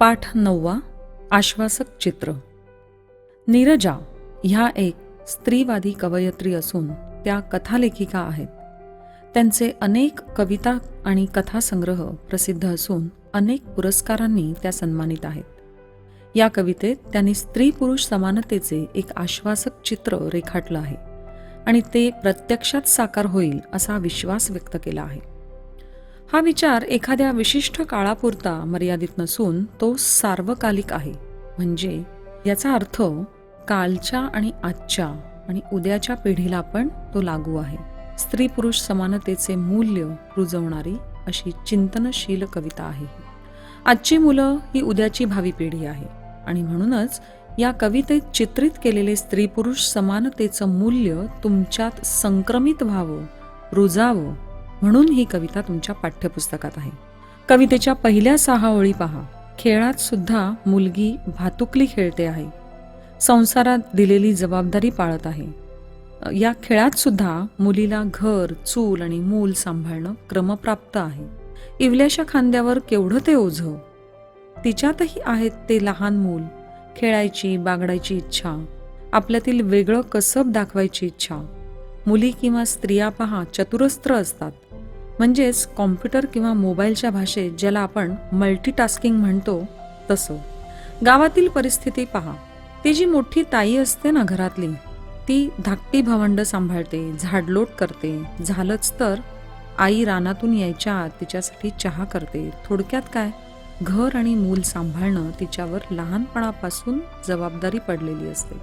पाठ 9. आश्वासक चित्र. नीरजा ह्या एक स्त्रीवादी कवयित्री असून त्या कथालेखिका आहेत. त्यांचे अनेक कविता आणि कथासंग्रह प्रसिद्ध असून अनेक पुरस्कारांनी त्या सन्मानित आहेत. या कवितेत त्यांनी स्त्री पुरुष समानतेचे एक आश्वासक चित्र रेखाटलं आहे आणि ते प्रत्यक्षात साकार होईल असा विश्वास व्यक्त केला आहे. हा विचार एखाद्या विशिष्ट काळापुरता मर्यादित नसून तो सार्वकालिक आहे. म्हणजे याचा अर्थ कालच्या आणि आजच्या आणि उद्याच्या पिढीला पण तो लागू आहे. स्त्री पुरुष समानतेचे मूल्य रुजवणारी अशी चिंतनशील कविता आहे. आजची मुलं ही उद्याची भावी पिढी आहे आणि म्हणूनच या कवितेत चित्रित केलेले स्त्री पुरुष समानतेचं मूल्य तुमच्यात संक्रमित व्हावं, रुजावं म्हणून ही कविता तुमच्या पाठ्यपुस्तकात आहे. कवितेच्या पहिल्या 6 ओळी पहा. खेळात सुद्धा मुलगी भातुकली खेळते आहे. संसारात दिलेली जबाबदारी पाळत आहे. या खेळात सुद्धा मुलीला घर, चूल आणि मूल सांभाळणं क्रमप्राप्त आहे. इवल्याच्या खांद्यावर केवढं ते ओझं. तिच्यातही आहेत ते लहान मूल, खेळायची, बागडायची इच्छा, आपल्यातील वेगळं कसब दाखवायची इच्छा. मुली किंवा स्त्रिया पहा चतुरस्त्र असतात. म्हणजेच कॉम्प्युटर किंवा मोबाईलच्या भाषेत ज्याला आपण मल्टीटास्किंग म्हणतो तसं. गावातील परिस्थिती पहा. ती जी मोठी ताई असते ना घरातली, ती धाकटी भावंड सांभाळते, झाडलोट करते. झालंच तर आई रानातून यायच्या आत तिच्यासाठी चहा करते. थोडक्यात काय, घर आणि मूल सांभाळणं तिच्यावर लहानपणापासून जबाबदारी पडलेली असते.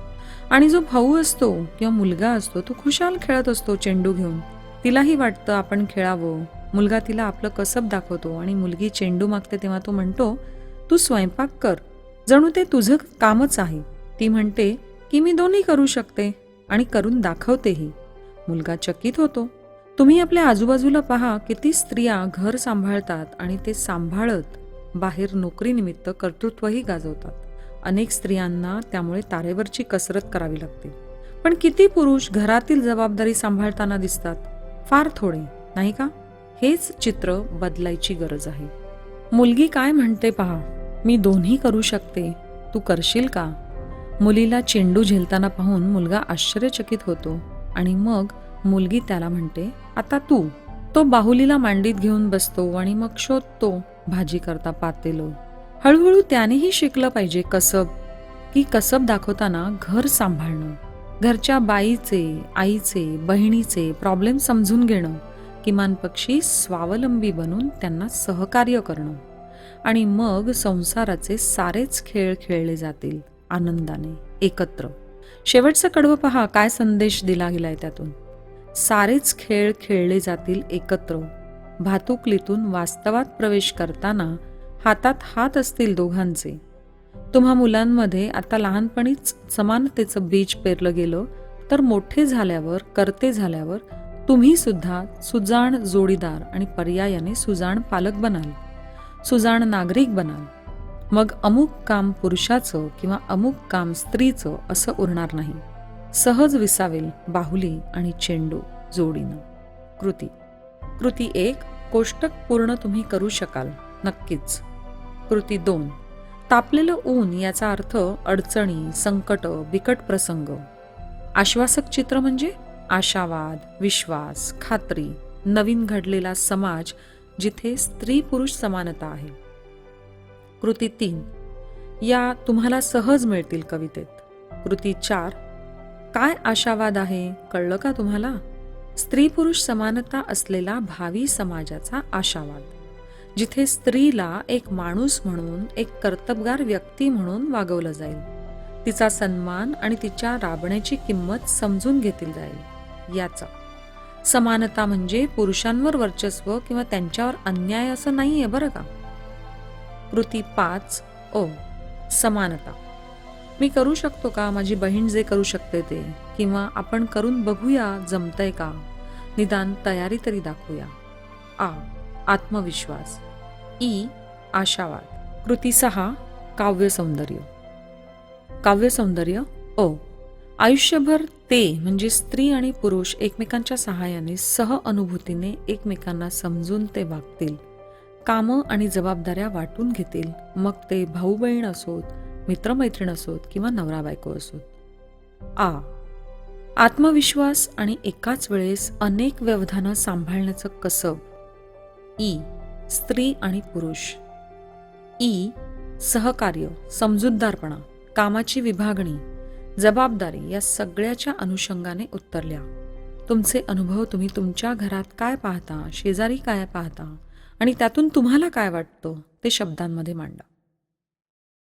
आणि जो भाऊ असतो किंवा मुलगा असतो तो खुशाल खेळत असतो चेंडू घेऊन. तिलाही वाटतं आपण खेळावं. मुलगा तिला आपलं कसब दाखवतो आणि मुलगी चेंडू मागते तेव्हा तो म्हणतो, तू स्वयंपाक कर, जणू ते तुझं कामच आहे. ती म्हणते की मी दोन्ही करू शकते आणि करून दाखवतेही. मुलगा चकित होतो. तुम्ही आपल्या आजूबाजूला पहा, किती स्त्रिया घर सांभाळतात आणि ते सांभाळत बाहेर नोकरीनिमित्त कर्तृत्वही गाजवतात. अनेक स्त्रियांना त्यामुळे तारेवरची कसरत करावी लागते. पण किती पुरुष घरातील जबाबदारी सांभाळताना दिसतात? फार थोडे, नाही का? हेच चित्र बदलायची गरज आहे. मुलगी काय म्हणते पहा, मी दोन्ही करू शकते, तू करशील का? मुलीला चेंडू झेलताना पाहून मुलगा आश्चर्यचकित होतो आणि मग मुलगी त्याला म्हणते, आता तू. तो बाहुलीला मांडीत घेऊन बसतो आणि मग शोधतो भाजी करता पातेलं. हळूहळू त्यानेही शिकलं पाहिजे कसब, की कसब दाखवताना घर सांभाळणं, घरच्या बाईचे, आईचे, बहिणीचे प्रॉब्लेम समजून घेणं, किमान पक्षी स्वावलंबी बनून त्यांना सहकार्य करणं. आणि मग संसाराचे सारेच खेळ खेळले जातील आनंदाने, एकत्र. शेवटचं कडवं पहा, काय संदेश दिला गेलाय त्यातून. सारेच खेळ खेळले जातील एकत्र. भातुकलीतून वास्तवात प्रवेश करताना हातात हात असतील दोघांचे. तुम्हा मुलांमध्ये आता लहानपणीच समानतेचं बीज पेरलं गेलं तर मोठे झाल्यावर, करते झाल्यावर तुम्ही सुद्धा सुजाण जोडीदार आणि पर्यायाने सुजाण पालक बनाल, सुजाण नागरिक बनाल. मग अमुक काम पुरुषाचं किंवा अमुक काम स्त्रीचं असं उरणार नाही. सहज विसावेल बाहुली आणि चेंडू जोडीनं. कृती 1. कोष्टक पूर्ण तुम्ही करू शकाल, नक्कीच. कृती 2. तापलेलं ऊन याचा अर्थ अडचणी, संकट, बिकट प्रसंग. आश्वासक चित्र म्हणजे आशावाद, विश्वास, खात्री, नवीन घडलेला समाज जिथे स्त्री पुरुष समानता आहे. कृती 3. या तुम्हाला सहज मिळतील कवितेत. कृती 4. काय आशावाद आहे कळलं का तुम्हाला? स्त्री पुरुष समानता असलेला भावी समाजाचा आशावाद, जिथे स्त्रीला एक माणूस म्हणून, एक कर्तबगार व्यक्ती म्हणून वागवलं जाईल. तिचा सन्मान आणि तिच्या राबण्याची किंमत समजून घेतली जाईल. याचा समानता म्हणजे पुरुषांवर वर्चस्व किंवा त्यांच्यावर अन्याय असं नाहीये बरं का. कृती 5. समानता. मी करू शकतो का माझी बहीण जे करू शकते ते? किंवा आपण करून बघूया जमतंय का? निदान तयारी तरी दाखवूया. आत्मविश्वास. आशावाद. कृती 6. काव्यसौंदर्य. काव्यसौंदर्य. आयुष्यभर ते म्हणजे स्त्री आणि पुरुष एकमेकांच्या सहाय्याने सहअनुभूतीने एकमेकांना समजून ते वागतील. कामं आणि जबाबदाऱ्या वाटून घेतील, मग ते भाऊ बहीण असोत, मित्रमैत्रीण असोत किंवा नवरा बायको असोत. आत्मविश्वास आणि एकाच वेळेस अनेक व्यवधानं सांभाळण्याचं कसब. स्त्री आणि पुरुष. सहकार्य, समजूतदारपणा, कामाची विभागणी, जबाबदारी या सगळ्याच्या अनुषंगाने उत्तर लिहा. तुमचे अनुभव तुम्ही तुमच्या घरात काय पाहता, शेजारी काय पाहता आणि त्यातून तुम्हाला काय वाटतं ते शब्दांमध्ये मांडा.